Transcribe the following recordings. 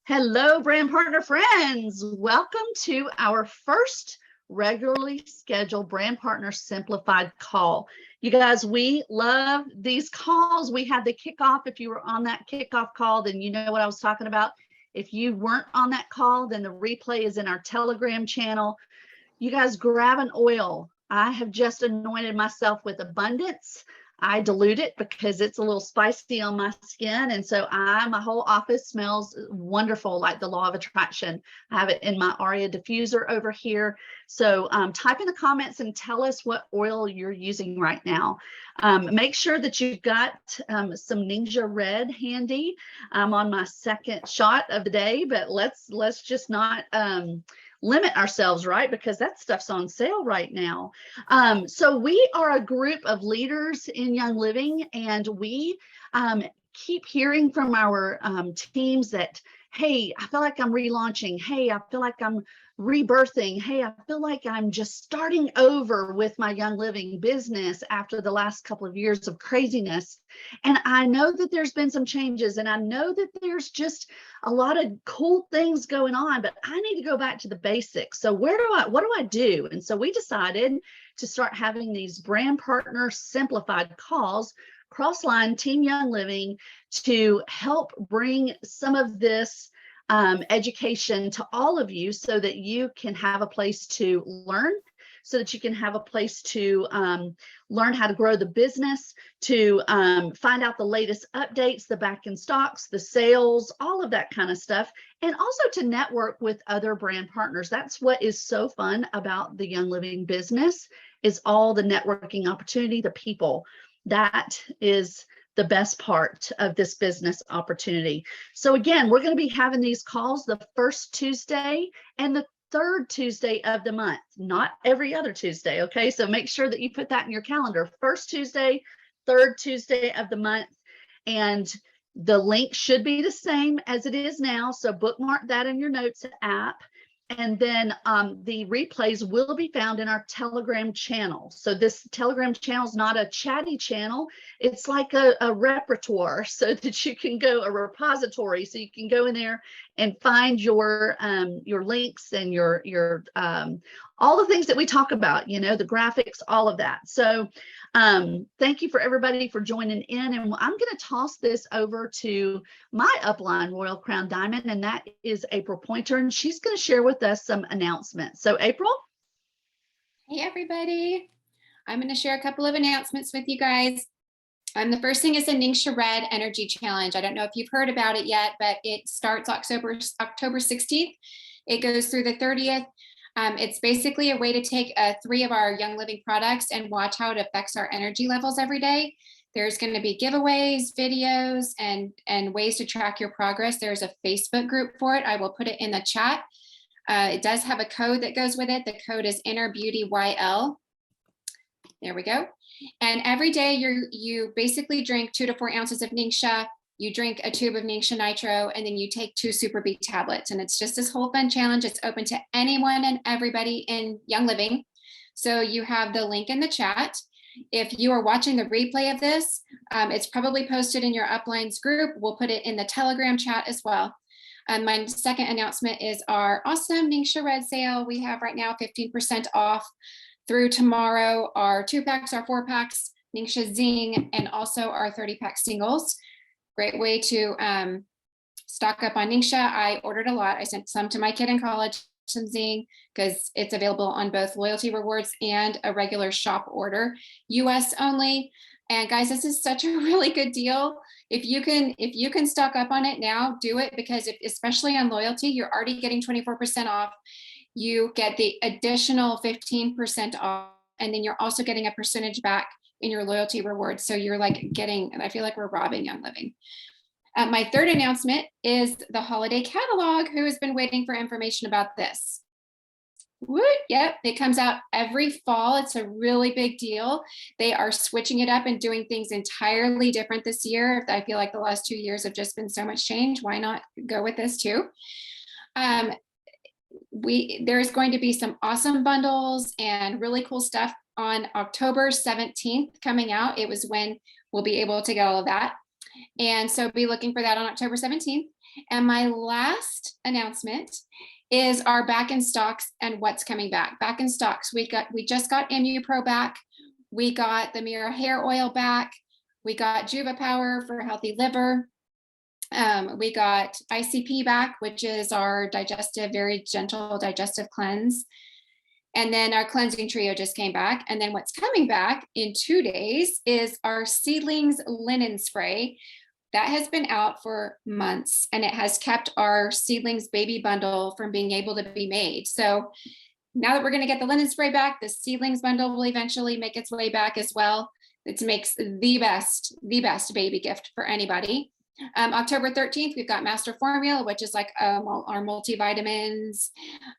Hello, brand partner friends. Welcome to our first regularly scheduled brand partner simplified call. You guys, we love these calls. We had the kickoff. If you were on that kickoff call, then you know what I was talking about. If you weren't on that call, then the replay is in our Telegram channel. You guys grab an oil. I have just anointed myself with abundance. I dilute it because it's a little spicy on my skin. And so my whole office smells wonderful, like the law of attraction. I have it in my Aria diffuser over here. So type in the comments and tell us what oil you're using right now. Make sure that you've got some Ningxia Red handy. I'm on my second shot of the day, but let's just not limit ourselves, right? Because that stuff's on sale right now. So we are a group of leaders in Young Living, and we keep hearing from our teams that, hey, I feel like I'm relaunching. Hey, I feel like I'm rebirthing. Hey, I feel like I'm just starting over with my Young Living business after the last couple of years of craziness. And I know that there's been some changes, and I know that there's just a lot of cool things going on, but I need to go back to the basics. So what do I do? And so we decided to start having these brand partner simplified calls, Crossline Team Young Living, to help bring some of this education to all of you so that you can have a place to learn, so that you can have a place to learn how to grow the business, to find out the latest updates, the back in stocks, the sales, all of that kind of stuff, and also to network with other brand partners. That's what is so fun about the Young Living business, is all the networking opportunity, the people. That is the best part of this business opportunity. So again, we're going to be having these calls the first Tuesday and the third Tuesday of the month, not every other Tuesday. Okay, so make sure that you put that in your calendar. First Tuesday, third Tuesday of the month. And the link should be the same as it is now. So bookmark that in your notes app. And then the replays will be found in our Telegram channel. So this Telegram channel is not a chatty channel. It's like a repertoire, so that you can go, a repository, so you can go in there and find your links and your all the things that we talk about, you know, the graphics, all of that. So thank you for everybody for joining in. And I'm going to toss this over to my upline Royal Crown Diamond, and that is April Pointer, and she's going to share with us some announcements. So April. Hey everybody, I'm going to share a couple of announcements with you guys. The first thing is the Ningxia Red Energy Challenge. I don't know if you've heard about it yet, but it starts October 16th. It goes through the 30th. It's basically a way to take 3 of our Young Living products and watch how it affects our energy levels every day. There's going to be giveaways, videos, and ways to track your progress. There's a Facebook group for it. I will put it in the chat. It does have a code that goes with it. The code is InnerBeautyYL. There we go. And every day you basically drink 2 to 4 ounces of Ningxia. You drink a tube of Ningxia Nitro, and then you take 2 Super B tablets. And it's just this whole fun challenge. It's open to anyone and everybody in Young Living. So you have the link in the chat. If you are watching the replay of this, it's probably posted in your uplines group. We'll put it in the Telegram chat as well. My second announcement is our awesome Ningxia Red sale. We have right now 15% off through tomorrow, our 2-packs, our 4-packs, Ningxia Zing, and also our 30-pack singles. Great way to stock up on Ningxia. I ordered a lot. I sent some to my kid in college, some Zing, because it's available on both loyalty rewards and a regular shop order, US only. And guys, this is such a really good deal. If you can stock up on it now, do it, because especially on loyalty, you're already getting 24% off. You get the additional 15% off, and then you're also getting a percentage back in your loyalty rewards. So you're like getting, and I feel like we're robbing Young Living. My third announcement is the holiday catalog. Who has been waiting for information about this? Yep, it comes out every fall. It's a really big deal. They are switching it up and doing things entirely different this year. I feel like the last 2 years have just been so much change. Why not go with this too? There's going to be some awesome bundles and really cool stuff on October 17th coming out. It was when we'll be able to get all of that. And so be looking for that on October 17th. And my last announcement is our back in stocks and what's coming back. Back in stocks, we just got MU Pro back. We got the Mira hair oil back. We got Juva Power for healthy liver. We got ICP back, which is our digestive, very gentle digestive cleanse. And then our cleansing trio just came back. And then what's coming back in 2 days is our Seedlings linen spray. That has been out for months, and it has kept our Seedlings baby bundle from being able to be made. So now that we're going to get the linen spray back, the Seedlings bundle will eventually make its way back as well. It makes the best baby gift for anybody. October 13th, we've got Master Formula, which is like our multivitamins,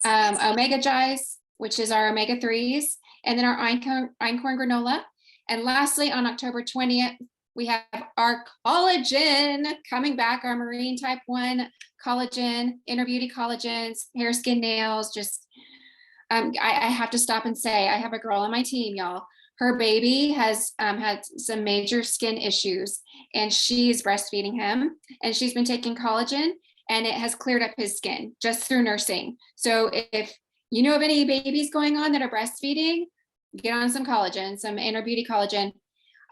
Omega Gies, which is our omega-3s, and then our einkorn granola. And lastly, on October 20th, we have our collagen coming back, our marine type 1 collagen, Inner Beauty collagens, hair, skin, nails. Just, I have to stop and say, I have a girl on my team, y'all. Her baby has had some major skin issues, and she's breastfeeding him, and she's been taking collagen, and it has cleared up his skin just through nursing. So if you know of any babies going on that are breastfeeding, get on some collagen, some Inner Beauty collagen.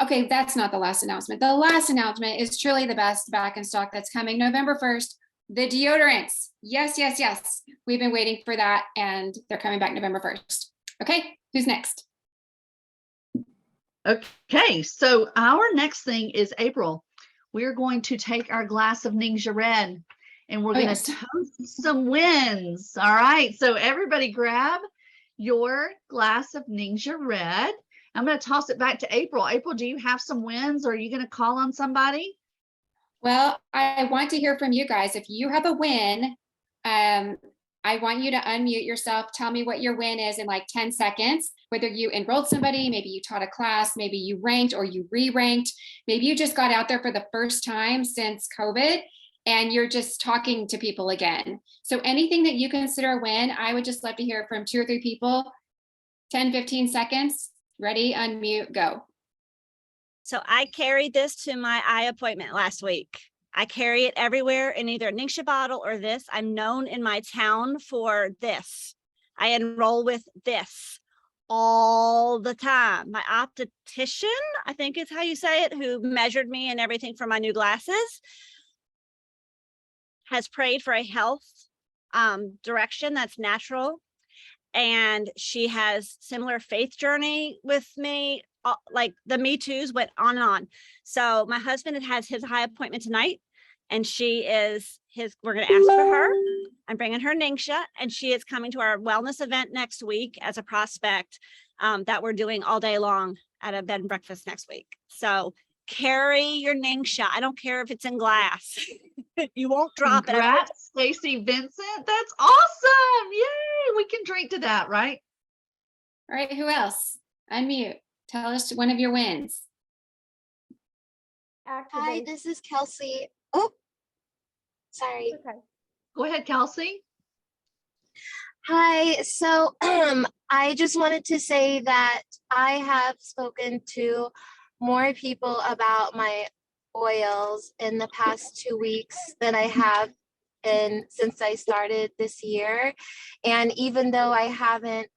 Okay, that's not the last announcement. The last announcement is truly the best back in stock that's coming November 1st, the deodorants. Yes, yes, yes. We've been waiting for that, and they're coming back November 1st. Okay, who's next? Okay, so our next thing is April. We're going to take our glass of Ningxia Red, and we're going to toast some wins. All right, so everybody grab your glass of Ningxia Red. I'm going to toss it back to April. April, do you have some wins, or are you going to call on somebody? Well, I want to hear from you guys. If you have a win, I want you to unmute yourself. Tell me what your win is in like 10 seconds, whether you enrolled somebody, maybe you taught a class, maybe you ranked or you re-ranked, maybe you just got out there for the first time since COVID and you're just talking to people again. So anything that you consider a win, I would just love to hear from 2 or 3 people. 10, 15 seconds. Ready, unmute, go. So I carried this to my eye appointment last week. I carry it everywhere in either a Ningxia bottle or this. I'm known in my town for this. I enroll with this all the time. My optician, I think is how you say it, who measured me and everything for my new glasses, has prayed for a health direction that's natural. And she has similar faith journey with me. Like the Me Too's went on and on. So my husband has his high appointment tonight, and she is we're going to ask for her. I'm bringing her Ningxia, and she is coming to our wellness event next week as a prospect that we're doing all day long at a bed and breakfast next week. So carry your Ningxia. I don't care if it's in glass. You won't drop it. Congrats, Stacy Vincent. That's awesome. Yay. We can drink to that, right? All right, who else? Unmute. Tell us one of your wins. Hi, this is Kelsey. Oh, sorry. Okay. Go ahead, Kelsey. Hi, so I just wanted to say that I have spoken to more people about my oils in the past 2 weeks than I have since I started this year. And even though I haven't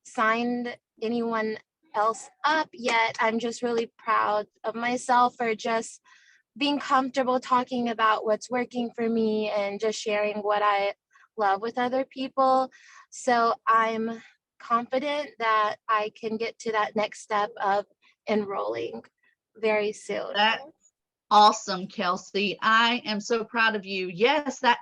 signed anyone else up yet, I'm just really proud of myself for just being comfortable talking about what's working for me and just sharing what I love with other people. So I'm confident that I can get to that next step of enrolling very soon. That's awesome, Kelsey. I am so proud of you. Yes, that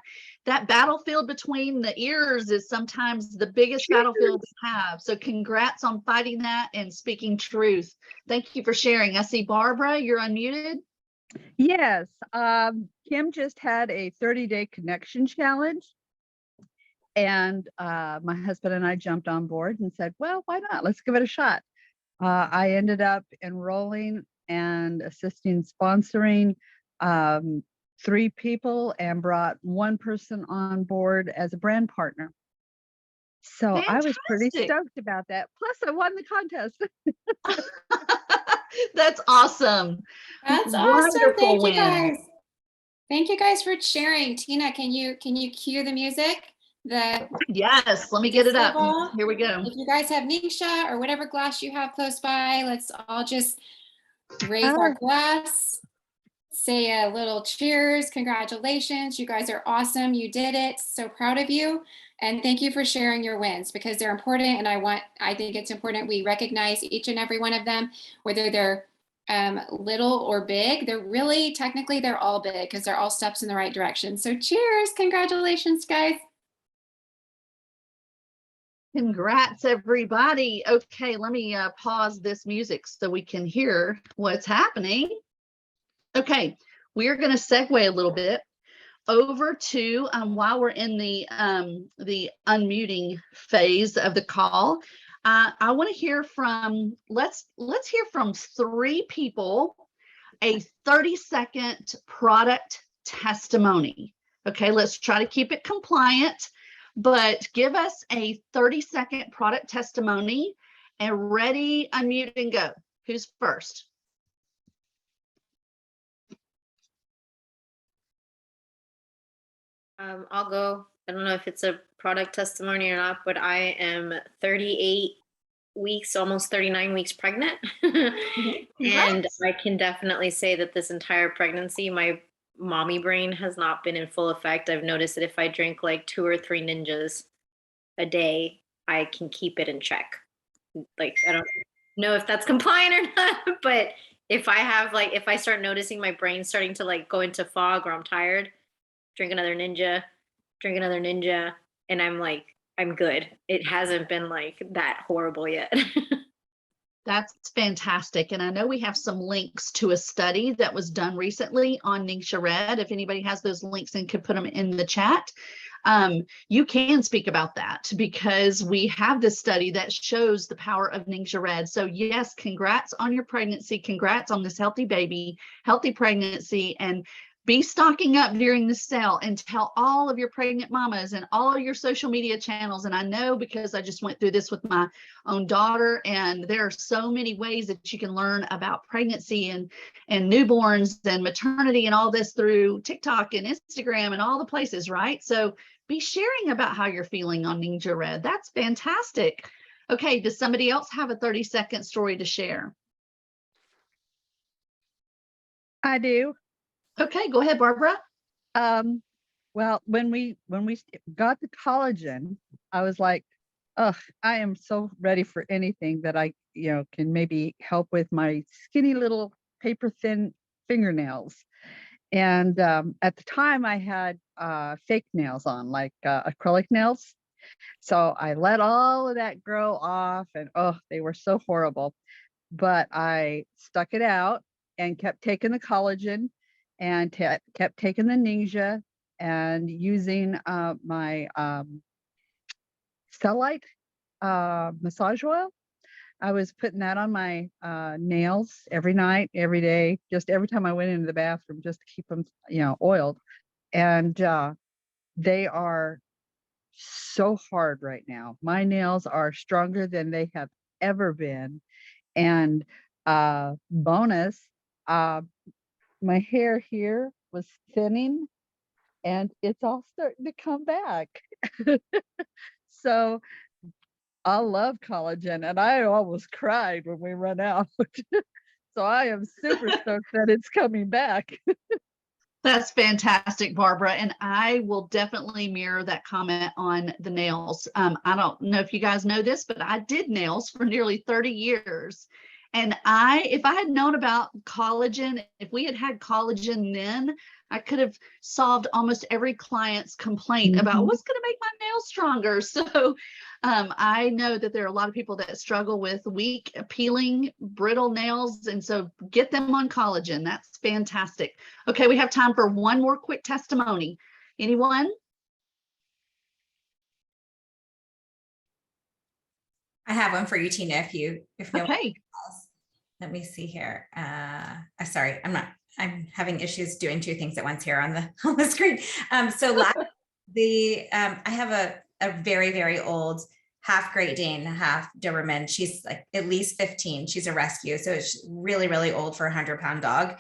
battlefield between the ears is sometimes the biggest battlefield we have. So congrats on fighting that and speaking truth. Thank you for sharing. I see Barbara, you're unmuted. Yes, Kim just had a 30-day connection challenge. And my husband and I jumped on board and said, well, why not? Let's give it a shot. I ended up enrolling and assisting sponsoring 3 people and brought 1 person on board as a brand partner. So I was pretty Fantastic. stoked about that. Plus I won the contest. That's awesome. That's awesome. Wonderful Thank you win. guys. Thank you guys for sharing. Tina, can you cue the music? Yes, let me get it up. Ball. Here we go. If you guys have Ningxia or whatever glass you have close by, let's all just raise our glass, say a little cheers. Congratulations. You guys are awesome. You did it. So proud of you. And thank you for sharing your wins because they're important. And I think it's important we recognize each and every one of them, whether they're little or big. They're really, technically, they're all big because they're all steps in the right direction. So cheers. Congratulations, guys. Congrats, everybody. Okay, let me pause this music so we can hear what's happening. Okay, we're going to segue a little bit over to while we're in the unmuting phase of the call. I want to hear from let's hear from 3 people, a 30-second product testimony. Okay, let's try to keep it compliant, but give us a 30-second product testimony and ready, unmute and go. Who's first? I'll go. I don't know if it's a product testimony or not, but I am 38 weeks, almost 39 weeks pregnant. And I can definitely say that this entire pregnancy, my mommy brain has not been in full effect. I've noticed that if I drink like 2 or 3 ninjas a day, I can keep it in check. Like, I don't know if that's compliant or not, but if I start noticing my brain starting to like go into fog or I'm tired, drink another ninja, and I'm good. It hasn't been like that horrible yet. That's fantastic. And I know we have some links to a study that was done recently on Ningxia Red. If anybody has those links and could put them in the chat, you can speak about that because we have this study that shows the power of Ningxia Red. So yes, congrats on your pregnancy. Congrats on this healthy baby, healthy pregnancy, and be stocking up during the sale and tell all of your pregnant mamas and all of your social media channels. And I know because I just went through this with my own daughter, and there are so many ways that you can learn about pregnancy and newborns and maternity and all this through TikTok and Instagram and all the places, right? So be sharing about how you're feeling on Ningxia Red. That's fantastic. Okay, does somebody else have a 30-second story to share? I do. Okay, go ahead, Barbara. Well, when we got the collagen, I was like, oh, I am so ready for anything that I, can maybe help with my skinny little paper thin fingernails. And at the time I had fake nails on, like acrylic nails. So I let all of that grow off and they were so horrible. But I stuck it out and kept taking the collagen and kept taking the Ningxia and using my Cellulite massage oil. I was putting that on my nails every night, every day, just every time I went into the bathroom, just to keep them, oiled. And they are so hard right now. My nails are stronger than they have ever been. And bonus, my hair here was thinning and it's all starting to come back. So I love collagen and I almost cried when we run out. So I am super stoked that it's coming back. That's fantastic, Barbara. And I will definitely mirror that comment on the nails. I don't know if you guys know this, but I did nails for nearly 30 years. And if I had known about collagen, if we had had collagen then, I could have solved almost every client's complaint about what's going to make my nails stronger. So I know that there are a lot of people that struggle with weak, peeling, brittle nails. And so get them on collagen. That's fantastic. Okay, we have time for one more quick testimony. Anyone? I have one for you, Tina, if no Okay. Let me see here. Sorry, I'm having issues doing 2 things at once here on the screen. So I have a very, very old half Great Dane, half Doberman. She's like at least 15. She's a rescue. So it's really, really old for a 100-pound dog.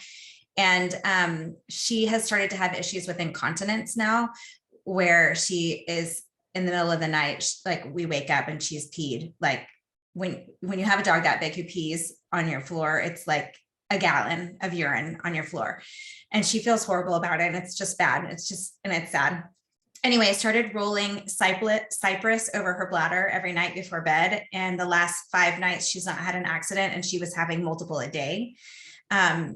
And she has started to have issues with incontinence now, where she is in the middle of the night, like we wake up and she's peed. Like when you have a dog that big who pees on your floor, it's like a gallon of urine on your floor. And she feels horrible about it. And it's just bad. And it's sad. Anyway, I started rolling cypress over her bladder every night before bed. And the last 5 nights, she's not had an accident, and she was having multiple a day.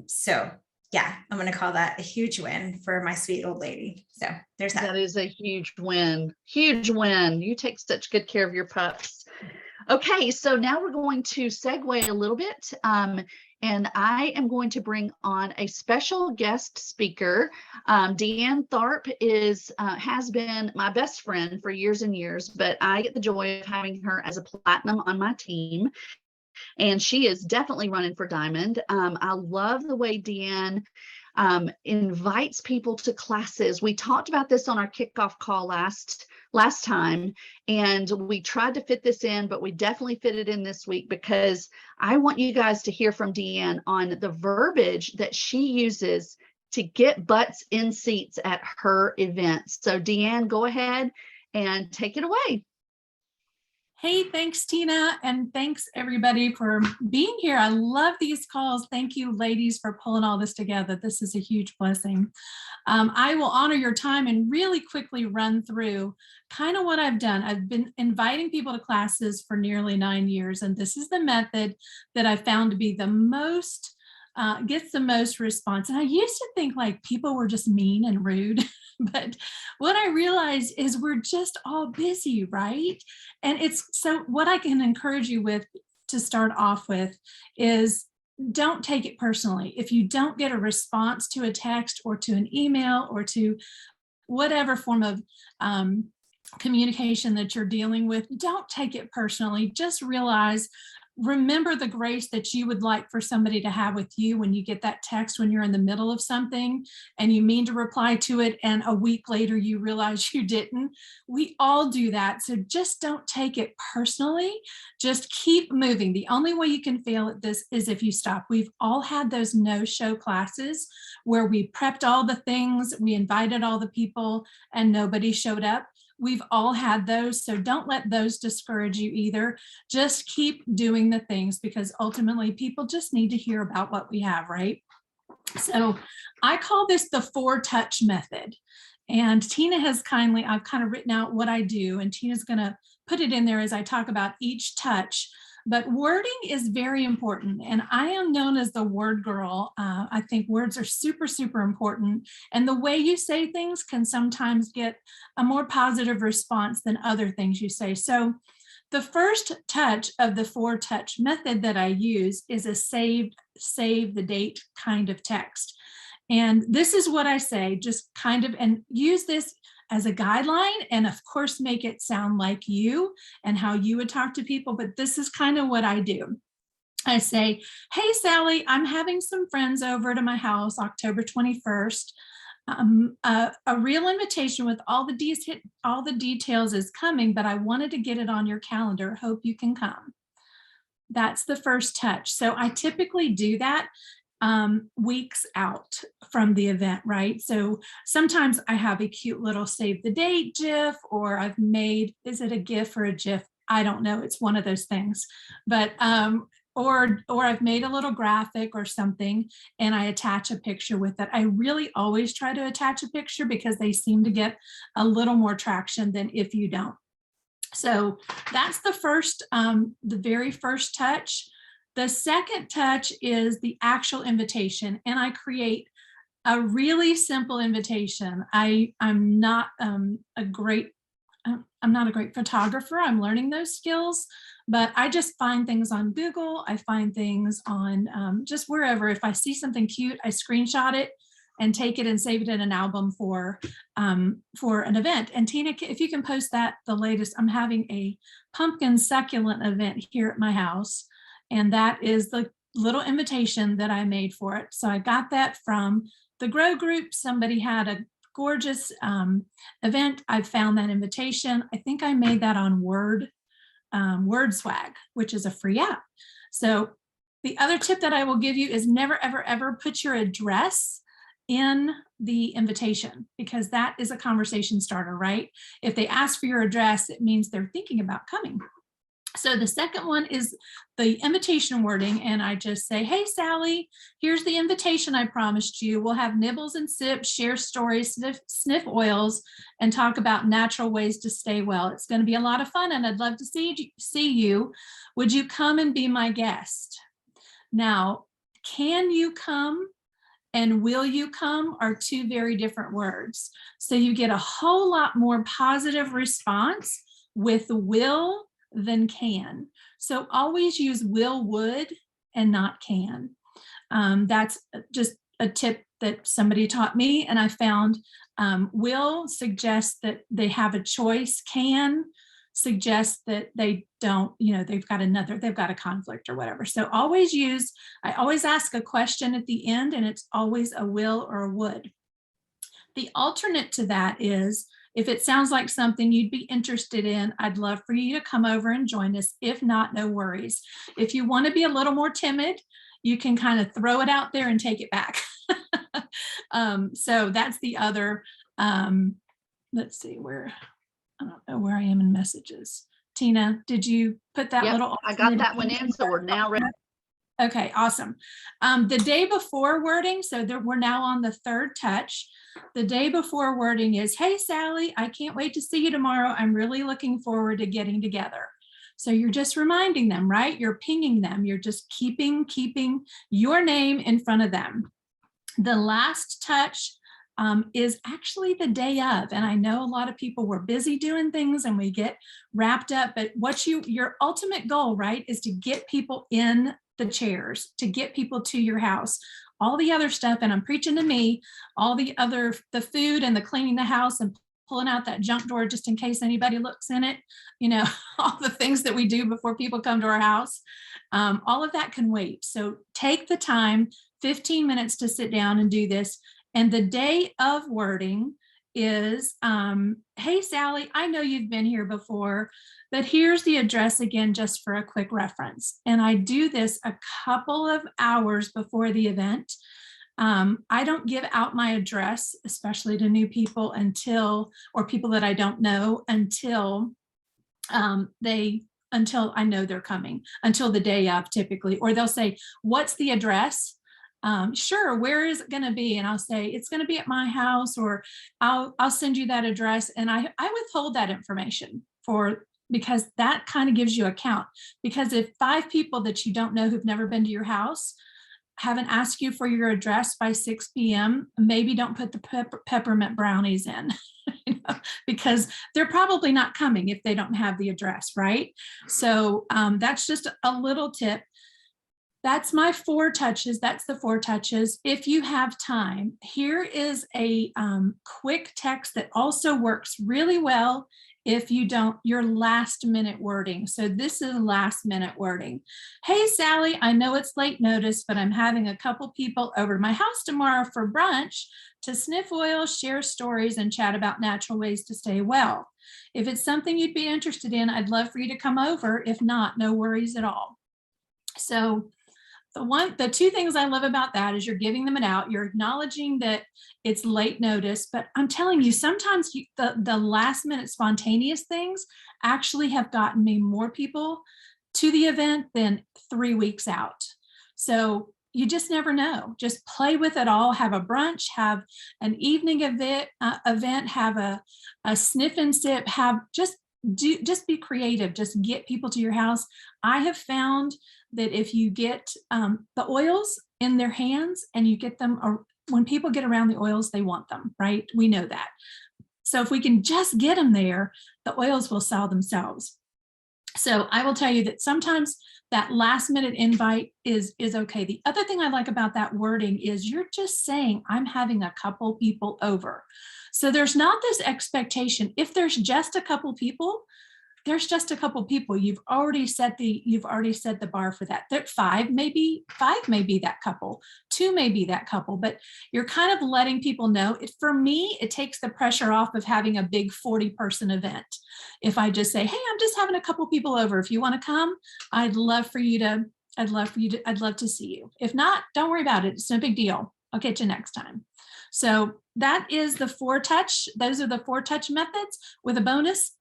So yeah, I'm going to call that a huge win for my sweet old lady. So there's that. That is a huge win. Huge win. You take such good care of your pups. Okay, so now we're going to segue a little bit. And I am going to bring on a special guest speaker. Deanne Tharp has been my best friend for years and years, but I get the joy of having her as a platinum on my team. And she is definitely running for Diamond. I love the way Deanne invites people to classes. We talked about this on our kickoff call last time, and we tried to fit this in, but we definitely fit it in this week because I want you guys to hear from Deanne on the verbiage that she uses to get butts in seats at her events. So Deanne, go ahead and take it away. Hey, thanks, Tina. And thanks everybody for being here. I love these calls. Thank you, ladies, for pulling all this together. This is a huge blessing. I will honor your time and really quickly run through kind of what I've done. I've been inviting people to classes for nearly 9 years, and this is the method that I found to be the most gets the most response. And I used to think like people were just mean and rude, but what I realized is we're just all busy, right? And it's so what I can encourage you with to start off with is don't take it personally. If you don't get a response to a text or to an email or to whatever form of communication that you're dealing with, don't take it personally. Just remember the grace that you would like for somebody to have with you when you get that text when you're in the middle of something and you mean to reply to it and a week later you realize you didn't. We all do that. So just don't take it personally. Just keep moving. The only way you can fail at this is if you stop. We've all had those no-show classes where we prepped all the things, we invited all the people, and nobody showed up. We've all had those, so don't let those discourage you either. Just keep doing the things because ultimately people just need to hear about what we have, right? So I call this the 4-touch method. And Tina has I've kind of written out what I do, and Tina's going to put it in there as I talk about each touch. But wording is very important. And I am known as the word girl. I think words are super, super important. And the way you say things can sometimes get a more positive response than other things you say. So the first touch of the 4-touch method that I use is a save the date kind of text. And this is what I say, just kind of, and use this as a guideline, and of course, make it sound like you and how you would talk to people. But this is kind of what I do. I say, hey, Sally, I'm having some friends over to my house October 21st. A real invitation with all the details is coming, but I wanted to get it on your calendar. Hope you can come. That's the first touch. So I typically do that weeks out from the event, right? So sometimes I have a cute little save the date GIF, or I've made, is it a GIF or a GIF? I don't know. It's one of those things, but or I've made a little graphic or something and I attach a picture with it. I really always try to attach a picture because they seem to get a little more traction than if you don't. So that's the very first touch. The second touch is the actual invitation, and I create a really simple invitation. I'm not a great photographer. I'm learning those skills, but I just find things on Google. I find things on just wherever. If I see something cute, I screenshot it and take it and save it in an album for an event. And Tina, if you can post that, the latest, I'm having a pumpkin succulent event here at my house. And that is the little invitation that I made for it. So I got that from the Grow Group. Somebody had a gorgeous event. I found that invitation. I think I made that on Word. Word Swag, which is a free app. So the other tip that I will give you is never, ever, ever put your address in the invitation, because that is a conversation starter, right? If they ask for your address, it means they're thinking about coming. So the second one is the invitation wording. And I just say, hey, Sally, here's the invitation I promised you. We'll have nibbles and sips, share stories, sniff oils, and talk about natural ways to stay well. It's going to be a lot of fun, and I'd love to see you. Would you come and be my guest? Now, can you come and will you come are two very different words. So you get a whole lot more positive response with will than can. So always use will, would, and not can. That's just a tip that somebody taught me, and I found will suggests that they have a choice, can suggests that they don't, they've got a conflict or whatever. So I always ask a question at the end, and it's always a will or a would. The alternate to that is, if it sounds like something you'd be interested in, I'd love for you to come over and join us. If not, no worries. If you want to be a little more timid, you can kind of throw it out there and take it back. So that's the other, let's see where, I don't know where I am in messages. Tina, did you put that Yep, little? I got that one in, so we're now ready. Okay, awesome. The day before wording, so we're now on the third touch. The day before wording is, hey, Sally, I can't wait to see you tomorrow. I'm really looking forward to getting together. So you're just reminding them, right? You're pinging them. You're just keeping your name in front of them. The last touch is actually the day of. And I know a lot of people were busy doing things and we get wrapped up, but your ultimate goal, right, is to get people in the chairs, to get people to your house. All the other stuff, and I'm preaching to me, the food and the cleaning the house and pulling out that junk drawer just in case anybody looks in it, all the things that we do before people come to our house, all of that can wait. So take the time, 15 minutes to sit down and do this. And the day of wording is, hey, Sally, I know you've been here before, but here's the address again, just for a quick reference. And I do this a couple of hours before the event. I don't give out my address, especially to new people or people that I don't know until I know they're coming, until the day of typically, or they'll say, what's the address? Sure, where is it going to be? And I'll say, it's going to be at my house, or I'll send you that address. And I withhold that information because that kind of gives you a count. Because if 5 people that you don't know who've never been to your house haven't asked you for your address by 6 p.m., maybe don't put the peppermint brownies in, because they're probably not coming if they don't have the address, right? So that's just a little tip. That's my 4 touches. That's the 4 touches. If you have time, here is a quick text that also works really well if you don't, your last minute wording. So this is last minute wording. Hey, Sally, I know it's late notice, but I'm having a couple people over to my house tomorrow for brunch to sniff oil, share stories, and chat about natural ways to stay well. If it's something you'd be interested in, I'd love for you to come over. If not, no worries at all. So the 2 things I love about that is you're giving them it out. You're acknowledging that it's late notice, but I'm telling you, sometimes the last minute spontaneous things actually have gotten me more people to the event than 3 weeks out. So you just never know. Just play with it all. Have a brunch, have an evening event, have a sniff and sip, just be creative. Just get people to your house. I have found that if you get the oils in their hands and you get them, or when people get around the oils, they want them, right? We know that. So if we can just get them there, the oils will sell themselves. So I will tell you that sometimes that last minute invite is okay. The other thing I like about that wording is you're just saying, I'm having a couple people over. So there's not this expectation. If there's just a couple people, there's just a couple people. You've already set the bar for that. That five may be that couple, 2 may be that couple, but you're kind of letting people know. For me, it takes the pressure off of having a big 40-person event. If I just say, hey, I'm just having a couple people over. If you want to come, I'd love to see you. If not, don't worry about it. It's no big deal. I'll get you next time. So that is the 4-touch. Those are the 4-touch methods with a bonus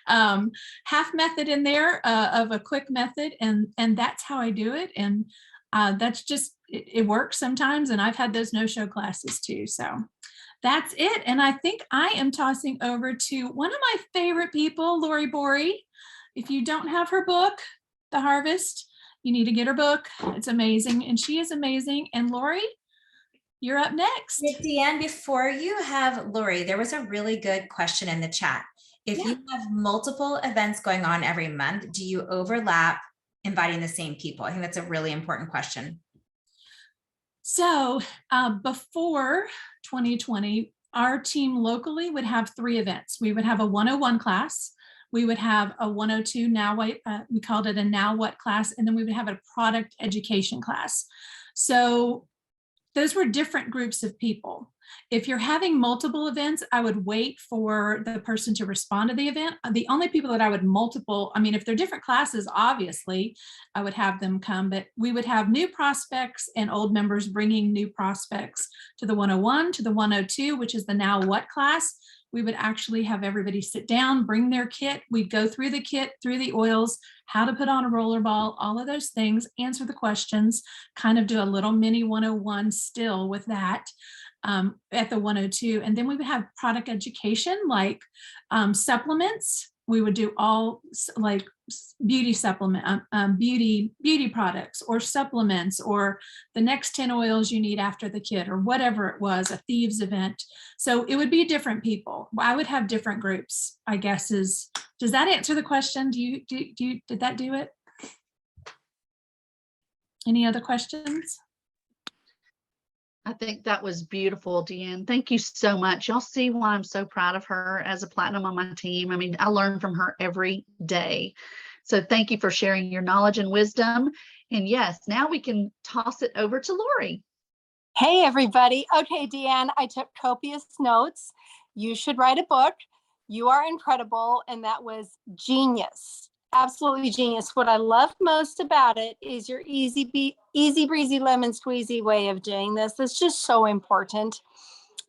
half method in there of a quick method. And that's how I do it. And that's just, it works sometimes. And I've had those no-show classes too. So that's it. And I think I am tossing over to one of my favorite people, Lori Borey. If you don't have her book, The Harvest, you need to get her book. It's amazing. And she is amazing. And Lori, you're up next. Deanne, before you have Lori, there was a really good question in the chat. If you have multiple events going on every month, do you overlap inviting the same people? I think that's a really important question. So before 2020, our team locally would have 3 events. We would have a 101 class. We would have a 102 Now What, we called it a Now What class, and then we would have a product education class. So those were different groups of people. If you're having multiple events, I would wait for the person to respond to the event. The only people that I would if they're different classes, obviously, I would have them come, but we would have new prospects and old members bringing new prospects to the 101, to the 102, which is the Now What class. We would actually have everybody sit down, bring their kit. We'd go through the kit, through the oils, how to put on a roller ball, all of those things, answer the questions, kind of do a little mini 101 still with that at the 102. And then we would have product education, like supplements. We would do all like beauty supplement, beauty products or supplements, or the next 10 oils you need after the kit, or whatever it was, a thieves event. So it would be different people. I would have different groups, I guess. Does that answer the question? Did that do it? Any other questions? I think that was beautiful, Deanne. Thank you so much. Y'all see why I'm so proud of her as a platinum on my team. I mean, I learn from her every day. So thank you for sharing your knowledge and wisdom. And yes, now we can toss it over to Lori. Hey, everybody. Okay, Deanne, I took copious notes. You should write a book. You are incredible. And that was genius. Absolutely genius. What I loved most about it is your easy breezy lemon squeezy way of doing this. That's just so important,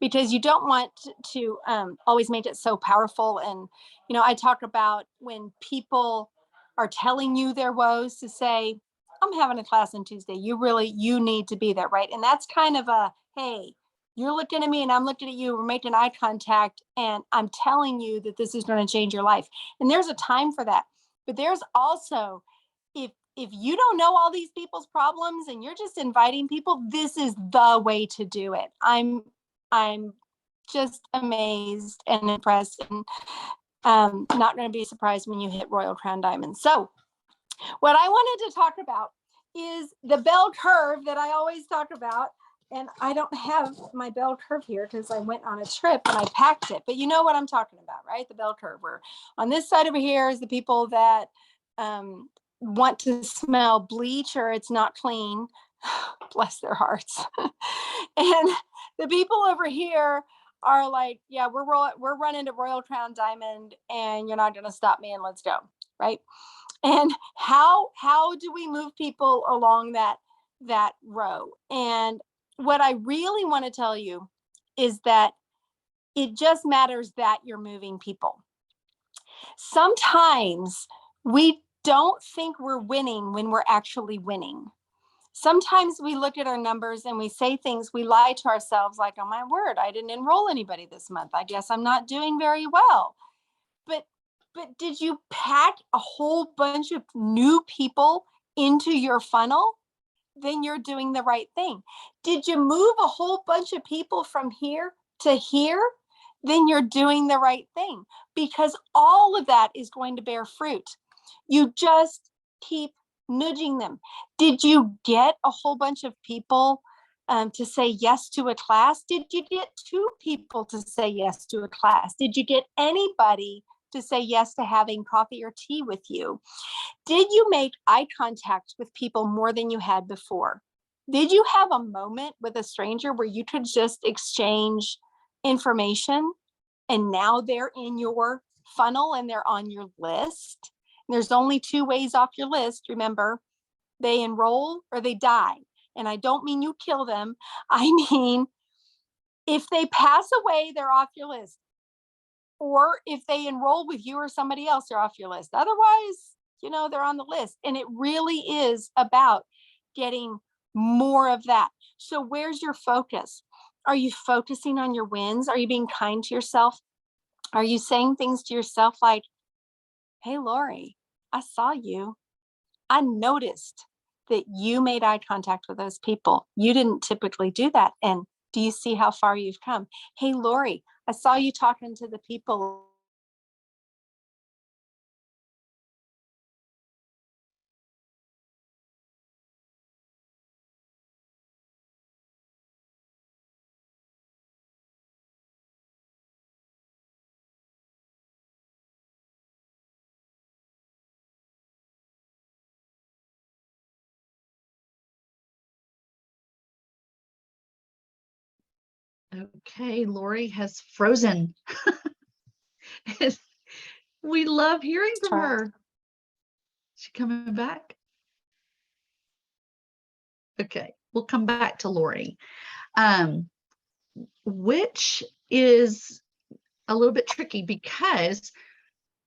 because you don't want to always make it so powerful. And, I talk about when people are telling you their woes, to say, I'm having a class on Tuesday. You need to be there, right? And that's kind of a, hey, you're looking at me and I'm looking at you. We're making eye contact and I'm telling you that this is going to change your life. And there's a time for that. But there's also, if you don't know all these people's problems and you're just inviting people, this is the way to do it. I'm just amazed and impressed, and not going to be surprised when you hit Royal Crown Diamonds. So what I wanted to talk about is the bell curve that I always talk about. And I don't have my bell curve here because I went on a trip and I packed it. But you know what I'm talking about, right? The bell curve, where on this side over here is the people that want to smell bleach or it's not clean. Bless their hearts. And the people over here are like, yeah, we're running to Royal Crown Diamond and you're not going to stop me, and let's go, right? And how do we move people along that row? And what I really want to tell you is that it just matters that you're moving people. Sometimes we don't think we're winning when we're actually winning. Sometimes we look at our numbers and we say things, we lie to ourselves like, oh my word, I didn't enroll anybody this month. I guess I'm not doing very well. But did you pack a whole bunch of new people into your funnel? Then you're doing the right thing. Did you move a whole bunch of people from here to here? Then you're doing the right thing, because all of that is going to bear fruit. You just keep nudging them. Did you get a whole bunch of people to say yes to a class? Did you get 2 people to say yes to a class? Did you get anybody to say yes to having coffee or tea with you? Did you make eye contact with people more than you had before? Did you have a moment with a stranger where you could just exchange information and now they're in your funnel and they're on your list? There's only 2 ways off your list. Remember, they enroll or they die. And I don't mean you kill them. I mean, if they pass away, they're off your list. Or if they enroll with you or somebody else, they're off your list. Otherwise, they're on the list. And it really is about getting more of that. So where's your focus? Are you focusing on your wins? Are you being kind to yourself? Are you saying things to yourself like, hey, Lori, I saw you. I noticed that you made eye contact with those people. You didn't typically do that. And do you see how far you've come? Hey, Lori, I saw you talking to the people. Okay, Lori has frozen. We love hearing from her. She coming back? Okay, we'll come back to Lori. Which is a little bit tricky because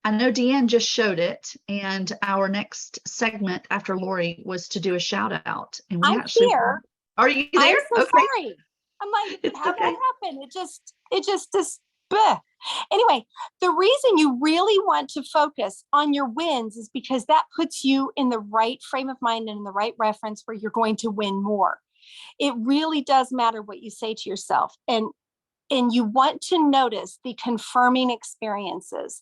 I know Deanne just showed it, and our next segment after Lori was to do a shout out. And we I'm actually here. Are you there? I'm so Okay. sorry. I'm like, It's how'd okay. that happen? It just bleh. Anyway, the reason you really want to focus on your wins is because that puts you in the right frame of mind and in the right reference where you're going to win more. It really does matter what you say to yourself. And you want to notice the confirming experiences,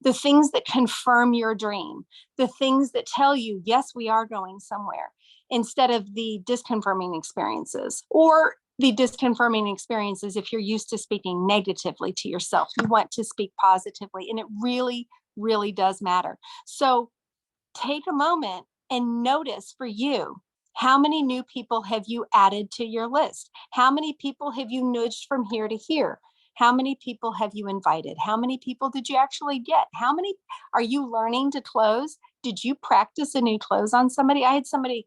the things that confirm your dream, the things that tell you, yes, we are going somewhere, instead of the disconfirming experiences, or the disconfirming experiences. If you're used to speaking negatively to yourself, you want to speak positively, and it really, really does matter. So take a moment and notice for you, how many new people have you added to your list? How many people have you nudged from here to here? How many people have you invited? How many people did you actually get? How many are you learning to close? Did you practice a new close on somebody? I had somebody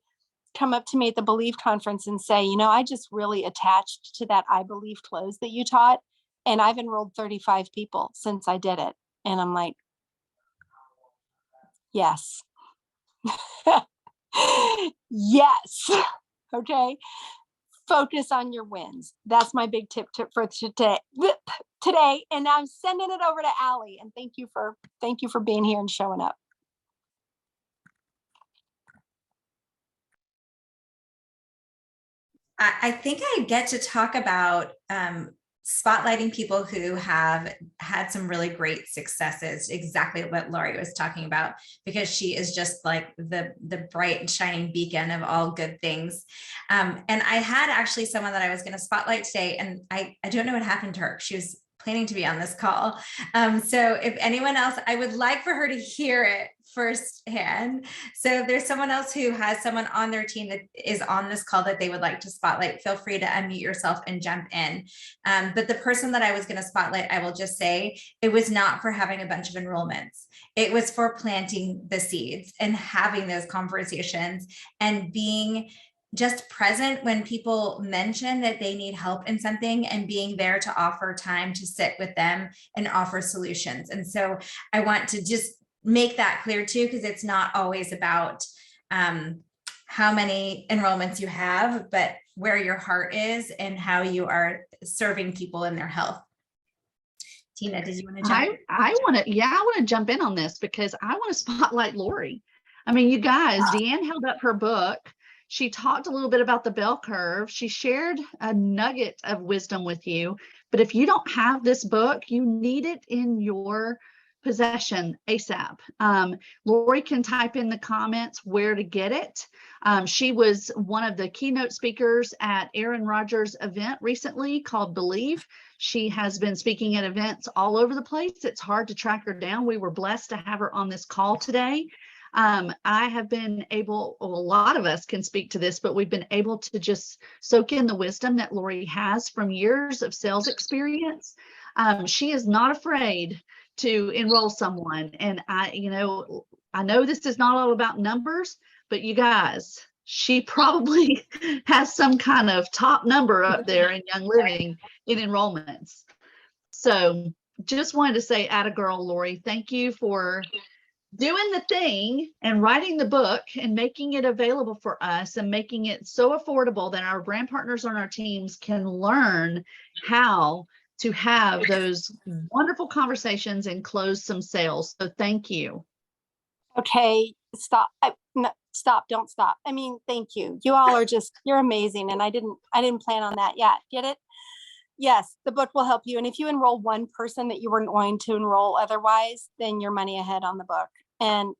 come up to me at the Believe conference and say, I just really attached to that I Believe close that you taught. And I've enrolled 35 people since I did it. And I'm like, yes. Yes. Okay. Focus on your wins. That's my big tip for today. And I'm sending it over to Allie. And thank you for being here and showing up. I think I get to talk about spotlighting people who have had some really great successes, exactly what Lori was talking about, because she is just like the bright and shining beacon of all good things. And I had actually someone that I was going to spotlight today, and I don't know what happened to her. She was planning to be on this call. So if anyone else, I would like for her to hear it firsthand. So if there's someone else who has someone on their team that is on this call that they would like to spotlight, feel free to unmute yourself and jump in. But the person that I was going to spotlight, I will just say, it was not for having a bunch of enrollments. It was for planting the seeds and having those conversations and being just present when people mention that they need help in something, and being there to offer time to sit with them and offer solutions. And so I want to just make that clear too, because it's not always about how many enrollments you have, but where your heart is and how you are serving people in their health. Tina, did you want to jump in? I want to jump in on this because I want to spotlight Lori. I mean, you guys, Deanne held up her book. She talked a little bit about the bell curve. She shared a nugget of wisdom with you. But if you don't have this book, you need it in your possession ASAP. Lori can type in the comments where to get it. She was one of the keynote speakers at Aaron Rodgers' event recently called Believe. She has been speaking at events all over the place. It's hard to track her down. We were blessed to have her on this call today. I have been able, well, a lot of us can speak to this, but we've been able to just soak in the wisdom that Lori has from years of sales experience. She is not afraid to enroll someone. And I know this is not all about numbers, but you guys, she probably has some kind of top number up there in Young Living in enrollments. So just wanted to say, atta girl, Lori, thank you for doing the thing and writing the book and making it available for us and making it so affordable that our brand partners on our teams can learn how to have those wonderful conversations and close some sales. So thank you. Okay, stop. No, stop, don't stop. I mean, thank you. You all are just, you're amazing. And I didn't plan on that yet. Get it? Yes, the book will help you. And if you enroll one person that you weren't going to enroll otherwise, then you're money ahead on the book.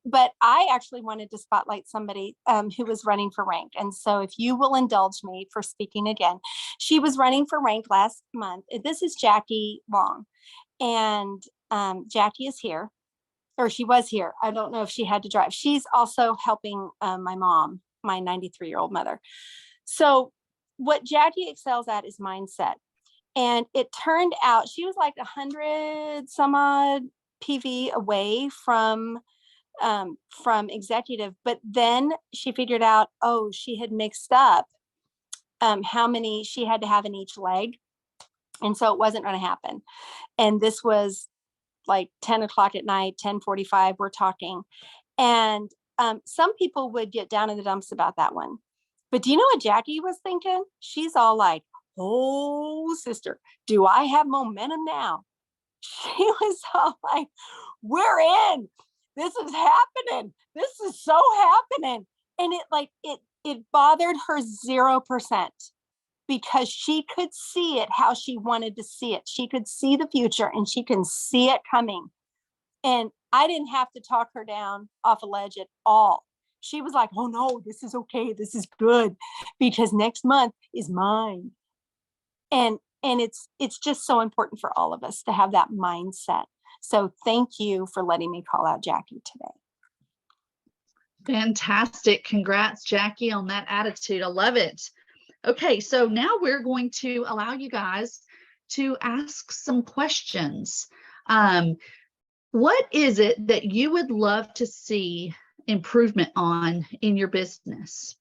But I actually wanted to spotlight somebody who was running for rank. And so if you will indulge me for speaking again, she was running for rank last month. This is Jackie Long. And Jackie is here, or she was here. I don't know if she had to drive. She's also helping my mom, my 93-year-old mother. So what Jackie excels at is mindset. And it turned out she was like 100 some odd PV away from executive, but then she figured out, oh, she had mixed up how many she had to have in each leg. And so it wasn't going to happen. And this was like 10 o'clock at night, 10:45, we're talking. And some people would get down in the dumps about that one. But do you know what Jackie was thinking? She's all like, oh, sister, do I have momentum now? She was all like, we're in. This is happening. This is so happening. And it bothered her 0% because she could see it how she wanted to see it. She could see the future and she can see it coming. And I didn't have to talk her down off a ledge at all. She was like, oh no, this is okay. This is good because next month is mine. And it's just so important for all of us to have that mindset. So thank you for letting me call out Jackie today. Fantastic. Congrats, Jackie, on that attitude. I love it. Okay, so now we're going to allow you guys to ask some questions. What is it that you would love to see improvement on in your business?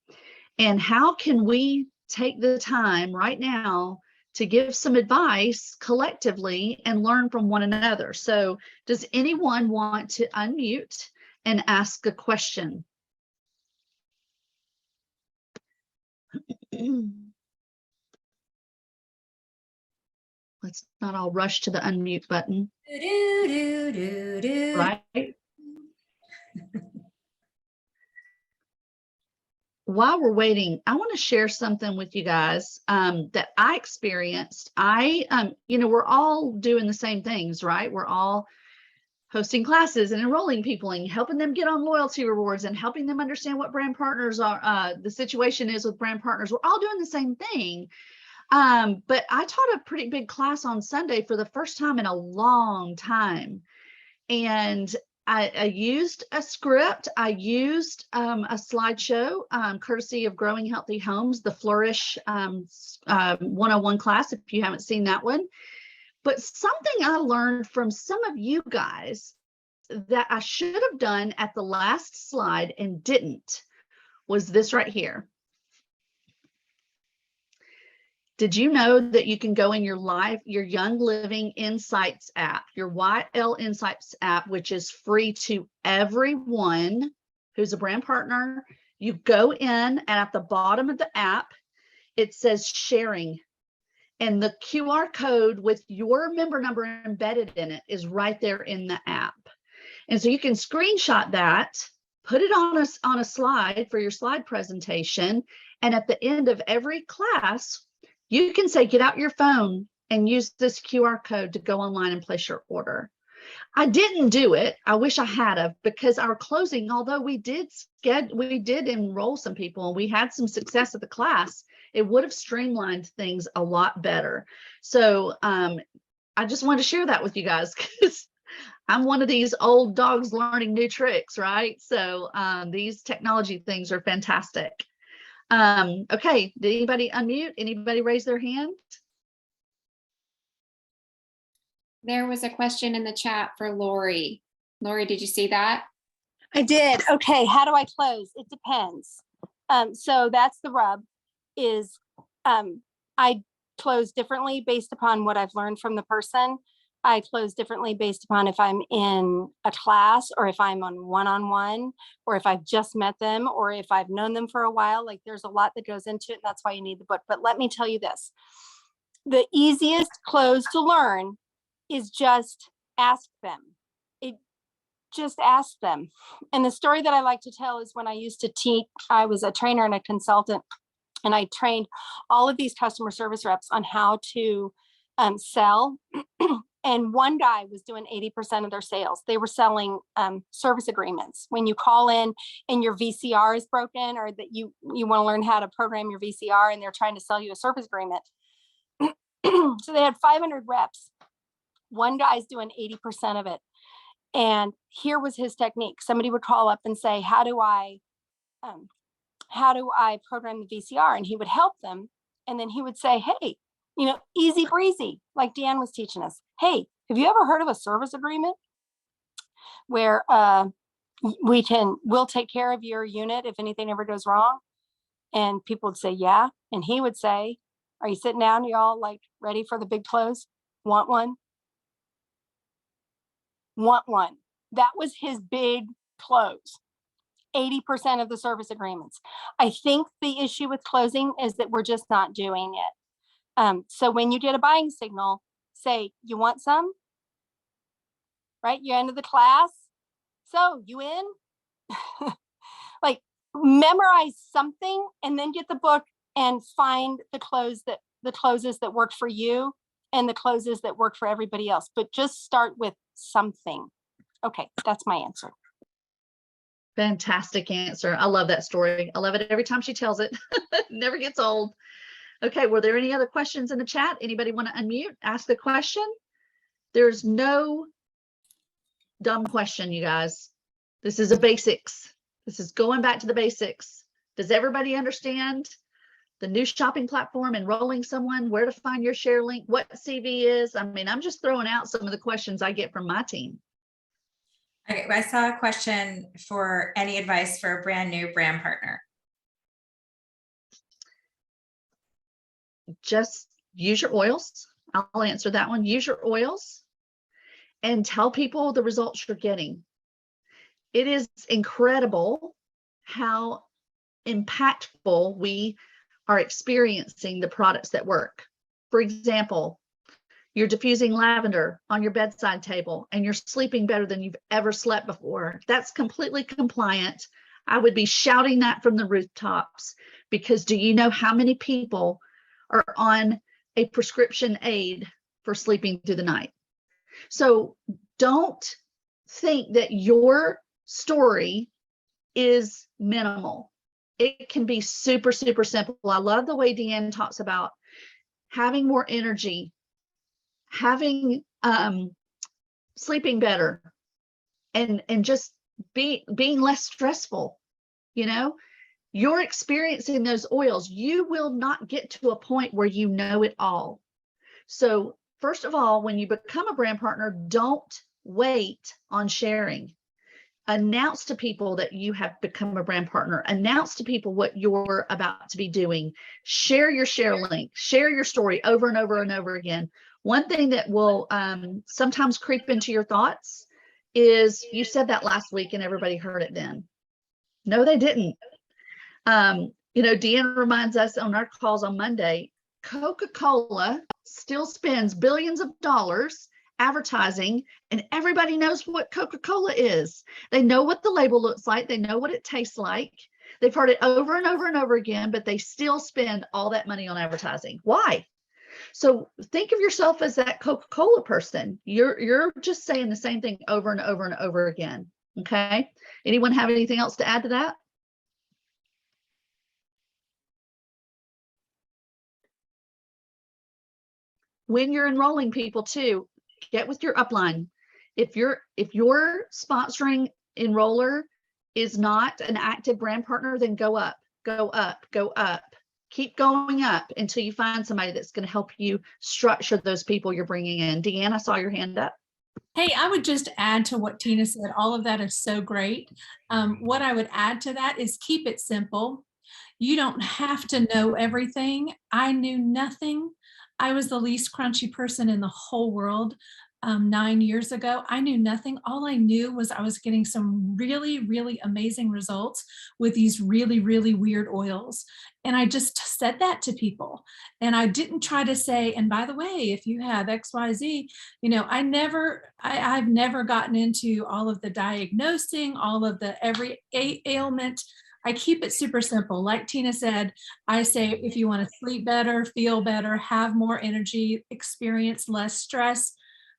And how can we take the time right now to give some advice collectively and learn from one another? So does anyone want to unmute and ask a question? Let's not all rush to the unmute button. Right? While we're waiting, I want to share something with you guys that I experienced. We're all doing the same things, right? We're all hosting classes and enrolling people and helping them get on loyalty rewards and helping them understand what brand partners are, the situation is with brand partners. We're all doing the same thing. But I taught a pretty big class on Sunday for the first time in a long time. And I used a script. I used a slideshow, courtesy of Growing Healthy Homes, the Flourish 101 class, if you haven't seen that one. But something I learned from some of you guys that I should have done at the last slide and didn't was this right here. Did you know that you can go in your Young Living Insights app, your YL Insights app, which is free to everyone who's a brand partner? You go in and at the bottom of the app, it says sharing. And the QR code with your member number embedded in it is right there in the app. And so you can screenshot that, put it on a slide for your slide presentation. And at the end of every class, you can say, get out your phone and use this QR code to go online and place your order. I didn't do it. I wish I had of, because our closing, although we did enroll some people and we had some success at the class, it would have streamlined things a lot better. So I just wanted to share that with you guys, because I'm one of these old dogs learning new tricks, right? So these technology things are fantastic. Okay, did anybody unmute? Anybody raise their hand? There was a question in the chat for Lori. Lori, did you see that? I did. Okay, how do I close? It depends. So that's the rub, is I close differently based upon what I've learned from the person. I close differently based upon if I'm in a class, or if I'm on one-on-one, or if I've just met them, or if I've known them for a while. Like, there's a lot that goes into it. That's why you need the book. But let me tell you this. The easiest close to learn is just ask them. Just ask them. And the story that I like to tell is when I used to teach, I was a trainer and a consultant, and I trained all of these customer service reps on how to sell. And one guy was doing 80% of their sales. They were selling service agreements. When you call in and your VCR is broken, or that you want to learn how to program your VCR, and they're trying to sell you a service agreement. So they had 500 reps. One guy's doing 80% of it. And here was his technique. Somebody would call up and say, how do I program the VCR? And he would help them. And then he would say, hey, easy breezy, like Deanne was teaching us. Hey, have you ever heard of a service agreement where we'll take care of your unit if anything ever goes wrong? And people would say, yeah. And he would say, are you sitting down? Y'all like ready for the big close? Want one? Want one. That was his big close. 80% of the service agreements. I think the issue with closing is that we're just not doing it. So when you get a buying signal, say, you want some? Right? You're into the class. So you in? Like, memorize something and then get the book and find the closes that work for you and the closes that work for everybody else. But just start with something. Okay, that's my answer. Fantastic answer. I love that story. I love it every time she tells it. Never gets old. Okay, were there any other questions in the chat? Anybody want to unmute, ask a question? There's no dumb question, you guys. This is a basics. This is going back to the basics. Does everybody understand the new shopping platform, enrolling someone, where to find your share link, what CV is? I mean, I'm just throwing out some of the questions I get from my team. Okay, I saw a question for any advice for a brand new brand partner. Just use your oils. I'll answer that one. Use your oils and tell people the results you're getting. It is incredible how impactful we are experiencing the products that work. For example, you're diffusing lavender on your bedside table and you're sleeping better than you've ever slept before. That's completely compliant. I would be shouting that from the rooftops, because do you know how many people are on a prescription aid for sleeping through the night? So don't think that your story is minimal. It can be super, super simple. I love the way Deanne talks about having more energy, having sleeping better, and just being less stressful. You're experiencing those oils. You will not get to a point where you know it all. So first of all, when you become a brand partner, don't wait on sharing. Announce to people that you have become a brand partner. Announce to people what you're about to be doing. Share your share link. Share your story over and over and over again. One thing that will sometimes creep into your thoughts is, you said that last week and everybody heard it then. No, they didn't. Deanne reminds us on our calls on Monday, Coca-Cola still spends billions of dollars advertising, and everybody knows what Coca-Cola is. They know what the label looks like. They know what it tastes like. They've heard it over and over and over again, but they still spend all that money on advertising. Why? So think of yourself as that Coca-Cola person. You're just saying the same thing over and over and over again. Okay. Anyone have anything else to add to that? When you're enrolling people too, get with your upline. If your sponsoring enroller is not an active brand partner, then go up, go up, go up. Keep going up until you find somebody that's going to help you structure those people you're bringing in. Deanne, I saw your hand up. Hey, I would just add to what Tina said. All of that is so great. What I would add to that is keep it simple. You don't have to know everything. I knew nothing. I was the least crunchy person in the whole world 9 years ago. I knew nothing. All I knew was I was getting some really, really amazing results with these really, really weird oils. And I just said that to people. And I didn't try to say, and by the way, if you have XYZ, you know, I've never gotten into all of the diagnosing, all of the every ailment. I keep it super simple. Like Tina said, I say, if you want to sleep better, feel better, have more energy, experience less stress,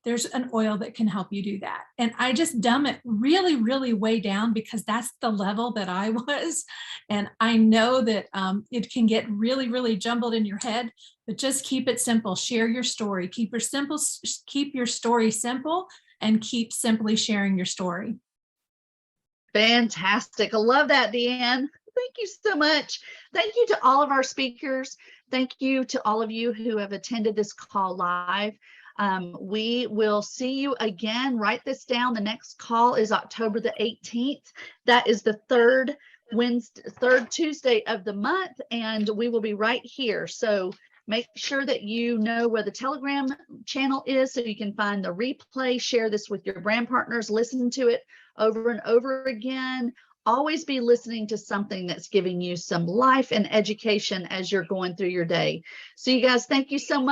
there's an oil that can help you do that. And I just dumb it really, really way down because that's the level that I was. And I know that it can get really, really jumbled in your head, but just keep it simple. Share your story. Keep your story simple and keep simply sharing your story. Fantastic. I love that, Deanne. Thank you so much. Thank you to all of our speakers. Thank you to all of you who have attended this call live. We will see you again. Write this down. The next call is October the 18th. That is the third Tuesday of the month, and we will be right here. So make sure that you know where the Telegram channel is so you can find the replay. Share this with your brand partners. Listen to it over and over again. Always be listening to something that's giving you some life and education as you're going through your day. So you guys, thank you so much.